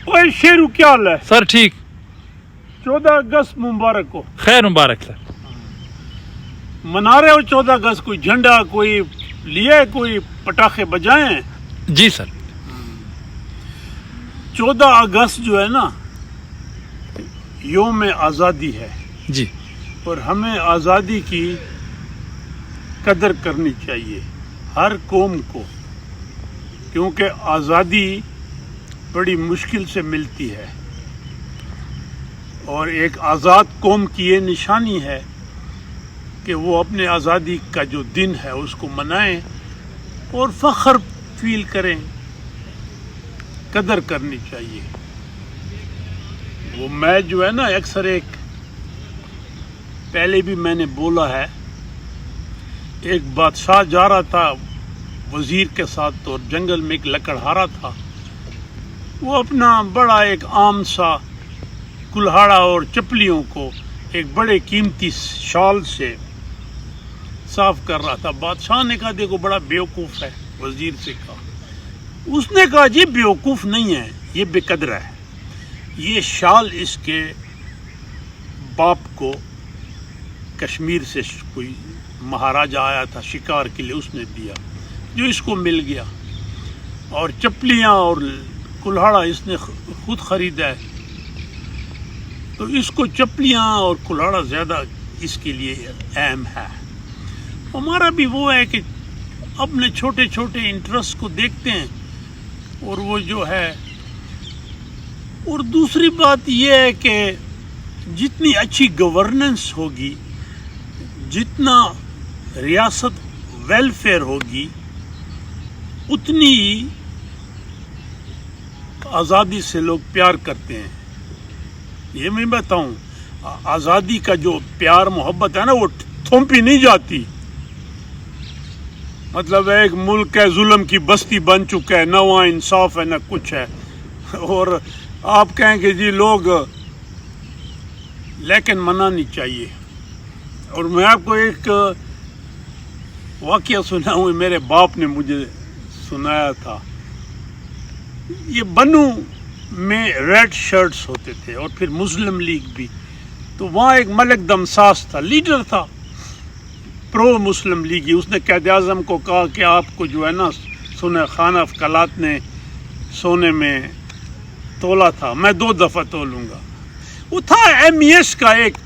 ओए शेरू क्या हाल है सर ठीक 14 अगस्त मुबारक हो खैर मुबारक सर मना रहे हो 14 अगस्त कोई झंडा कोई लिए कोई पटाखे बजाए हैं जी सर 14 अगस्त जो है ना योम आज़ादी है जी और हमें आज़ादी की कदर करनी चाहिए हर कौम को क्योंकि आज़ादी बड़ी मुश्किल से मिलती है और एक आज़ाद कौम की ये निशानी है कि वो अपने आज़ादी का जो दिन है उसको मनाएं और फ़ख्र फील करें कदर करनी चाहिए वो मैच जो है ना अक्सर एक पहले भी मैंने बोला है एक बादशाह जा रहा था वजीर के साथ और जंगल में एक लकड़हारा था वो अपना बड़ा एक आम सा कुल्हाड़ा और चपलियों को एक बड़े कीमती शॉल से साफ कर रहा था बादशाह ने कहा देखो बड़ा बेवकूफ़ है वजीर से कहा उसने कहा ये बेवकूफ़ नहीं है ये बेकदर है ये शाल इसके बाप को कश्मीर से कोई महाराजा आया था शिकार के लिए उसने दिया जो इसको मिल गया और चपलियाँ और कुल्हाड़ा इसने खुद खरीदा है तो इसको चपलियाँ और कुल्हाड़ा ज़्यादा इसके लिए अहम है हमारा भी वो है कि अपने छोटे छोटे इंटरेस्ट को देखते हैं और वो जो है और दूसरी बात ये है कि जितनी अच्छी गवर्नेंस होगी जितना रियासत वेलफेयर होगी उतनी आज़ादी से लोग प्यार करते हैं ये मैं बताऊं आज़ादी का जो प्यार मोहब्बत है ना वो थोपी नहीं जाती मतलब एक मुल्क है जुल्म की बस्ती बन चुका है ना वहाँ इंसाफ है ना कुछ है और आप कहें कि जी लोग लेकिन मनानी चाहिए और मैं आपको एक वाक़या सुनाऊँ मेरे बाप ने मुझे सुनाया था ये बनू में रेड शर्ट्स होते थे और फिर मुस्लिम लीग भी तो वहाँ एक मलिक दमसास था लीडर था प्रो मुस्लिम लीगी उसने कैद आज़म को कहा कि आपको जो है ना सुने खान अफकलात ने सोने में तोला था मैं 2 दफ़ा तोलूँगा वो था एमईएस का एक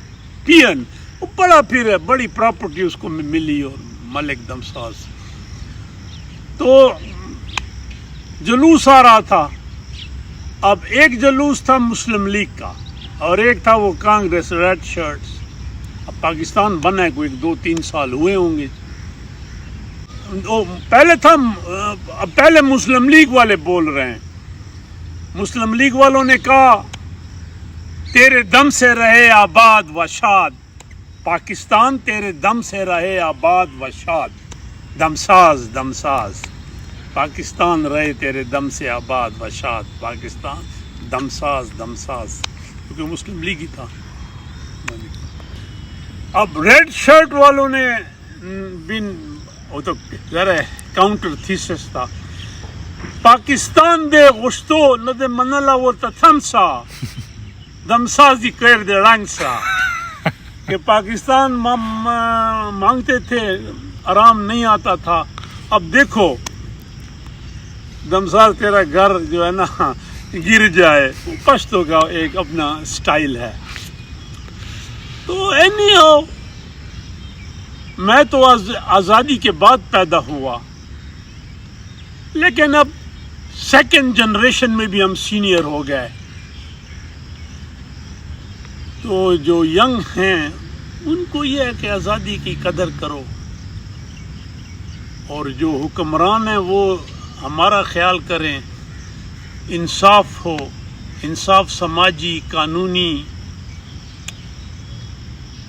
पीएन वो बड़ा फिर बड़ी प्रॉपर्टी उसको मिली और मलिक दमसास तो जुलूस आ रहा था अब एक जुलूस था मुस्लिम लीग का और एक था वो कांग्रेस रेड शर्ट्स अब पाकिस्तान बना है कोई 2-3 साल हुए होंगे पहले था अब पहले मुस्लिम लीग वाले बोल रहे हैं मुस्लिम लीग वालों ने कहा तेरे दम से रहे आबाद व शाद पाकिस्तान तेरे दम से रहे आबाद व शाद दमसाज दमसाज पाकिस्तान रहे तेरे दम से आबाद व शाद पाकिस्तान दमसाज दमसाज क्योंकि मुस्लिम लीग ही था अब रेड शर्ट वालों ने बिन वो तो ज़रा काउंटर थीसिस था पाकिस्तान दे गुश्तो न दे मनला वो तथमसा दमसाजी कर दे रंग सा कि पाकिस्तान मांगते थे आराम नहीं आता था अब देखो दमसाज तेरा घर जो है ना गिर जाए पश्तो का एक अपना स्टाइल है तो एनी हो मैं तो आज़ादी के बाद पैदा हुआ लेकिन अब सेकंड जनरेशन में भी हम सीनियर हो गए तो जो यंग हैं उनको ये है कि आज़ादी की कदर करो और जो हुक्मरान हैं वो हमारा ख्याल करें इंसाफ हो इंसाफ समाजी कानूनी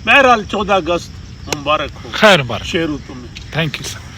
बहरहाल 14 अगस्त मुबारक हो खैर मुबारक शेरू तुम्हें थैंक यू सर